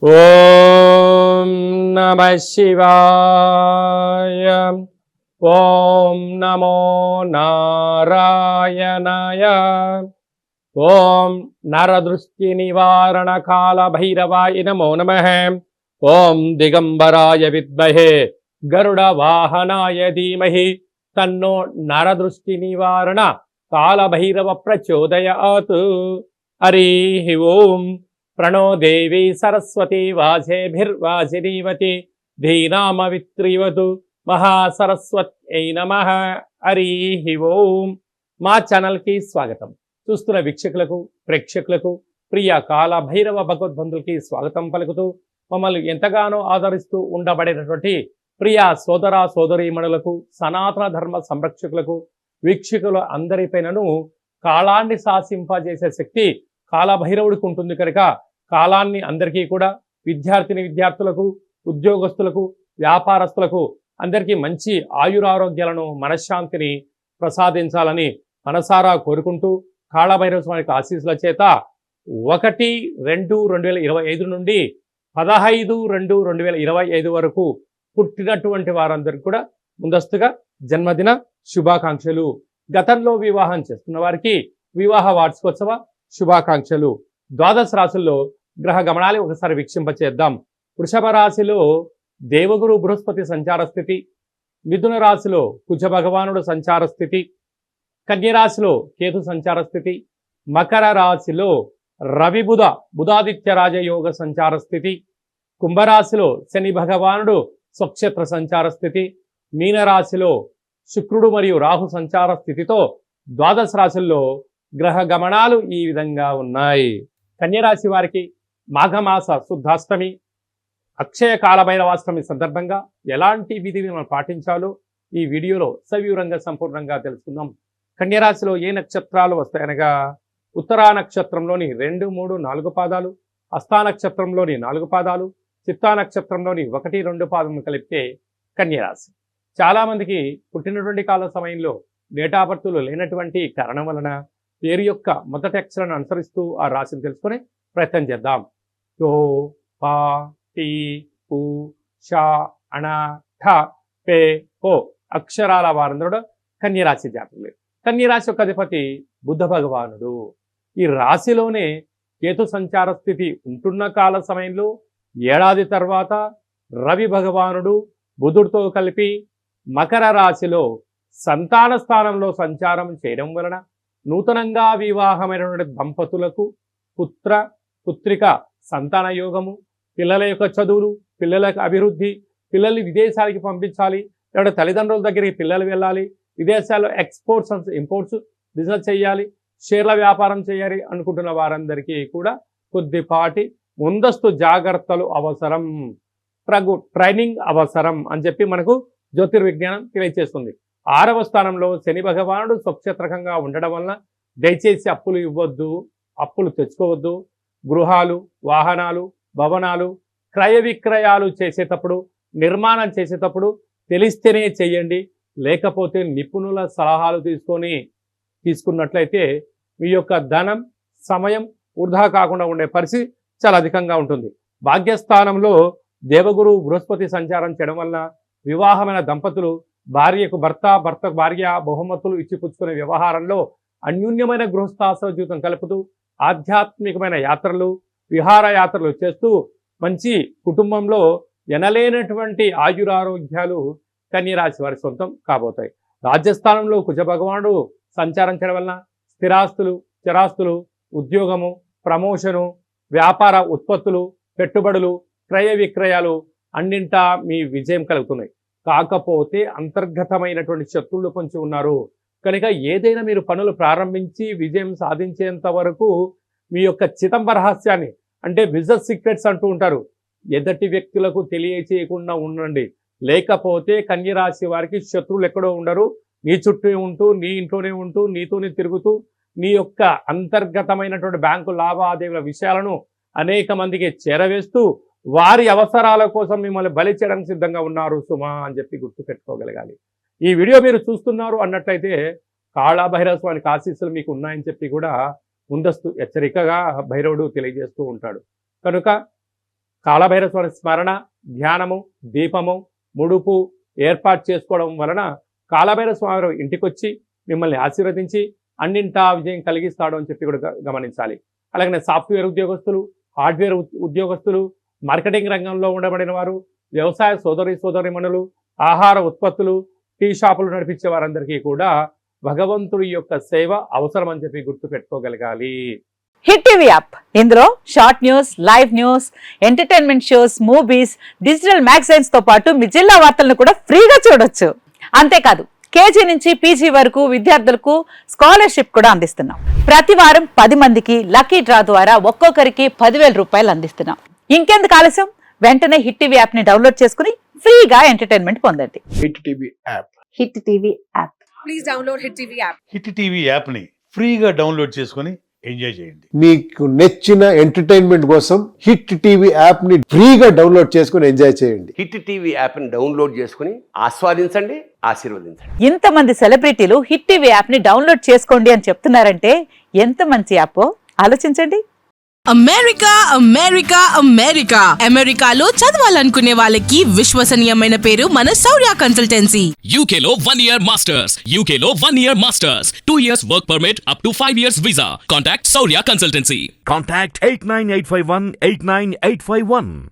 ఓం నమః శివాయ. ఓం నమో నారాయణాయ. ఓం నరదృష్టి నివారణ కాల భైరవాయ నమో నమః. ఓం దిగంబరాయ విద్మహే గరుడ వాహనాయ ధీమహి తన్నో నరదృష్టి నివారణ కాల భైరవ ప్రచోదయాత్. హరి ఓం. ప్రణో దేవి సరస్వతి వాజేభిర్వాజినీవతి ధీనామవిత్రివతు మహాసరస్వత్యై నమః. హరి ఓం. మా ఛానల్కి స్వాగతం. చూస్తున్న వీక్షకులకు ప్రేక్షకులకు ప్రియ కాల భైరవ భగవద్బంధులకి స్వాగతం పలుకుతూ మమ్మల్ని ఎంతగానో ఆదరిస్తూ ఉండబడినటువంటి ప్రియ సోదర సోదరీమణులకు సనాతన ధర్మ సంరక్షకులకు వీక్షకుల అందరిపైనను కాలాన్ని శాసింపజేసే శక్తి కాలభైరవుడికి ఉంటుంది కనుక కాలాన్ని అందరికీ కూడా విద్యార్థులకు ఉద్యోగస్తులకు వ్యాపారస్తులకు అందరికీ మంచి ఆయురారోగ్యాలను మనశ్శాంతిని ప్రసాదించాలని మనసారా కోరుకుంటూ కాళభైరవ స్వామికి ఆశీస్సుల చేత 1-2-2025 నుండి 15-2-2025 వరకు పుట్టినటువంటి వారందరికీ కూడా ముందస్తుగా జన్మదిన శుభాకాంక్షలు. గతంలో వివాహం చేస్తున్న వారికి వివాహ వార్షికోత్సవ శుభాకాంక్షలు. ద్వాదశ రాశుల్లో గ్రహ గమనాలు ఒకసారి వీక్షింపచేద్దాం. వృషభ రాశిలో దేవగురు బృహస్పతి సంచార స్థితి, మిథున రాశిలో కుజ భగవానుడు సంచార స్థితి, కన్యరాశిలో కేతు సంచార స్థితి, మకర రాశిలో రవి బుధాదిత్య రాజయోగ సంచార స్థితి, కుంభరాశిలో శని భగవానుడు స్వక్షేత్ర సంచార స్థితి, మీనరాశిలో శుక్రుడు మరియు రాహు సంచార స్థితితో ద్వాదశ రాశుల్లో గ్రహ గమనాలు ఈ విధంగా ఉన్నాయి. కన్యరాశి వారికి మాఘమాస శుద్ధాష్టమి అక్షయ కాలభైరవాష్టమి సందర్భంగా ఎలాంటి విధిని మనం పాటించాలో ఈ వీడియోలో సవివరంగా సంపూర్ణంగా తెలుసుకుందాం. కన్యరాశిలో ఏ నక్షత్రాలు వస్తాయనగా ఉత్తరా నక్షత్రంలోని 2, 3, 4 పాదాలు, హస్తా నక్షత్రంలోని 4 పాదాలు, చిత్తా నక్షత్రంలోని 1, 2 పాదములు కలిపితే కన్యరాశి. చాలామందికి పుట్టినటువంటి కాల సమయంలో డేటాబర్తులు లేనటువంటి కారణం వలన పేరు యొక్క మొదటి అక్షరాన్ని అనుసరిస్తూ ఆ రాశిని తెలుసుకునే ప్రయత్నం చేద్దాం. యో పా టీ పు ష అణ ఠ పే ఓ అక్షరాల వారందరూ కన్యరాశి జాతకులు. కన్యరాశి యొక్క అధిపతి బుధ భగవానుడు. ఈ రాశిలోనే కేతు సంచార స్థితి ఉంటున్న కాల సమయంలో ఏడాది తర్వాత రవి భగవానుడు బుధుడితో కలిపి మకర రాశిలో సంతాన స్థానంలో సంచారం చేయడం వలన నూతనంగా వివాహమైనటువంటి దంపతులకు పుత్రిక సంతాన యోగము, పిల్లల యొక్క చదువులు, పిల్లలకు అభివృద్ధి, పిల్లల్ని విదేశాలకి పంపించాలి, లేదా తల్లిదండ్రుల దగ్గరికి పిల్లలు వెళ్ళాలి, విదేశాల్లో ఎక్స్పోర్ట్స్ ఇంపోర్ట్స్ బిజినెస్ చేయాలి, షేర్ల వ్యాపారం చేయాలి అనుకుంటున్న వారందరికీ కూడా కొద్దిపాటి ముందస్తు జాగ్రత్తలు అవసరం, ట్రైనింగ్ అవసరం అని చెప్పి మనకు జ్యోతిర్విజ్ఞానం తెలియజేస్తుంది. 6వ స్థానంలో శని భగవానుడు స్వక్షేత్రకంగా ఉండడం వలన దయచేసి అప్పులు ఇవ్వద్దు, అప్పులు తెచ్చుకోవద్దు. గృహాలు, వాహనాలు, భవనాలు క్రయ విక్రయాలు చేసేటప్పుడు, నిర్మాణం చేసేటప్పుడు తెలిస్తేనే చేయండి, లేకపోతే నిపుణుల సలహాలు తీసుకున్నట్లయితే మీ యొక్క ధనం సమయం వృధా కాకుండా ఉండే పరిస్థితి చాలా అధికంగా ఉంటుంది. భాగ్యస్థానంలో దేవగురు బృహస్పతి సంచారం చేయడం వల్ల వివాహమైన దంపతులు భార్యకు భర్తకు భార్య బహుమతులు ఇచ్చిపుచ్చుకునే వ్యవహారంలో అన్యూన్యమైన గృహస్థాశ్ర జీవితం కలుపుతూ ఆధ్యాత్మికమైన యాత్రలు, విహారయాత్రలు చేస్తూ మంచి కుటుంబంలో ఎనలేనటువంటి ఆయురారోగ్యాలు కన్యరాశి వారి సొంతం కాబోతాయి. రాజ్యస్థానంలో కుజ భగవానుడు సంచారం చేయడం వలన స్థిరాస్తులు, చరాస్తులు, ఉద్యోగము, ప్రమోషను, వ్యాపార ఉత్పత్తులు, పెట్టుబడులు, క్రయ విక్రయాలు అన్నింటా మీ విజయం కలుగుతున్నాయి. కాకపోతే అంతర్గతమైనటువంటి శత్రువులు కొంచెం ఉన్నారు కనుక ఏదైనా మీరు పనులు ప్రారంభించి విజయం సాధించేంత వరకు మీ యొక్క చిదంబ రహస్యాన్ని, అంటే బిజినెస్ సీక్రెట్స్ అంటూ ఉంటారు, ఎదటి వ్యక్తులకు తెలియచేయకుండా ఉండండి. లేకపోతే కన్యరాశి వారికి శత్రువులు ఎక్కడో ఉండరు, నీ చుట్టూ ఉంటూ, నీ ఇంట్లోనే ఉంటూ, నీతోనే తిరుగుతూ నీ యొక్క అంతర్గతమైనటువంటి బ్యాంకు లావాదేవీల విషయాలను అనేక మందికి చేరవేస్తూ వారి అవసరాల కోసం మిమ్మల్ని బలి చేయడానికి సిద్ధంగా ఉన్నారు సుమా అని చెప్పి గుర్తుపెట్టుకోగలగాలి. ఈ వీడియో మీరు చూస్తున్నారు అన్నట్లయితే కాళభైరవ స్వామికి ఆశీస్సులు మీకు ఉన్నాయని చెప్పి కూడా ముందస్తు హెచ్చరికగా భైరవుడు తెలియజేస్తూ ఉంటాడు. కనుక కాళభైరవ స్వామి స్మరణ, ధ్యానము, దీపము, ముడుపు ఏర్పాటు చేసుకోవడం వలన కాళభైరవ స్వామి ఇంటికొచ్చి మిమ్మల్ని ఆశీర్వదించి అన్నింటా విజయం కలిగిస్తాడు అని చెప్పి కూడా గమనించాలి. అలాగే సాఫ్ట్వేర్ ఉద్యోగస్తులు, హార్డ్వేర్ ఉద్యోగస్తులు, మార్కెటింగ్ రంగంలో ఉండబడిన వారు, వ్యవసాయ సోదరిమణులు, ఆహార ఉత్పత్తులు, టీ షాపులు నడిపించే వారందరికీ కూడా భగవంతుడి యొక్క సేవ అవసరం అని చెప్పి గుర్తు పెట్టుకోగలగాలి. హిట్ టీవీ యాప్, ఇందులో short news, live news, entertainment shows, movies, digital magazines తో పాటు మీ జిల్లా వార్తలను కూడా ఫ్రీగా చూడొచ్చు. అంతేకాదు కేజీ నుంచి పీజీ వరకు విద్యార్థులకు స్కాలర్షిప్ కూడా అందిస్తున్నాం. ప్రతి వారం 10 మందికి లక్కీ డ్రా ద్వారా ఒక్కొక్కరికి 10,000 రూపాయలు అందిస్తున్నాం. ఇంకెందుకు ఆలస్యం, వెంటనే హిట్ టీవీ యాప్ ని డౌన్లోడ్ చేసుకుని ఫ్రీగా ఎంటర్టైన్మెంట్ పొందండి. Hit TV app. Hit TV app. Please download hit TV app. Hit TV app ని ఫ్రీగా డౌన్లోడ్ చేసుకొని ఎంజాయ్ చేయండి. మీకు నచ్చిన ఎంటర్టైన్మెంట్ కోసం హిట్ టీవీ యాప్ ని ఫ్రీగా డౌన్లోడ్ చేసుకొని ఎంజాయ్ చేయండి. హిట్ టీవీ యాప్ని డౌన్లోడ్ చేసుకుని ఆస్వాదించండి, ఆశీర్వదించండి. ఇంతమంది సెలబ్రిటీలు హిట్ టీవీ యాప్ ని డౌన్లోడ్ చేసుకోండి అని చెప్తున్నారంటే ఎంత మంచి యాప్ ఆలోచించండి. అమెరికా అమెరికా అమెరికా అమెరికాలో చదవాలనుకునే వాళ్ళకి విశ్వసనీయమైన పేరు మన శౌర్య కన్సల్టెన్సీ. UK లో 1 year masters. UK లో 1 year masters. 2 years work permit up to 5 years visa. Contact Saurya Consultancy. Contact 89851 89851.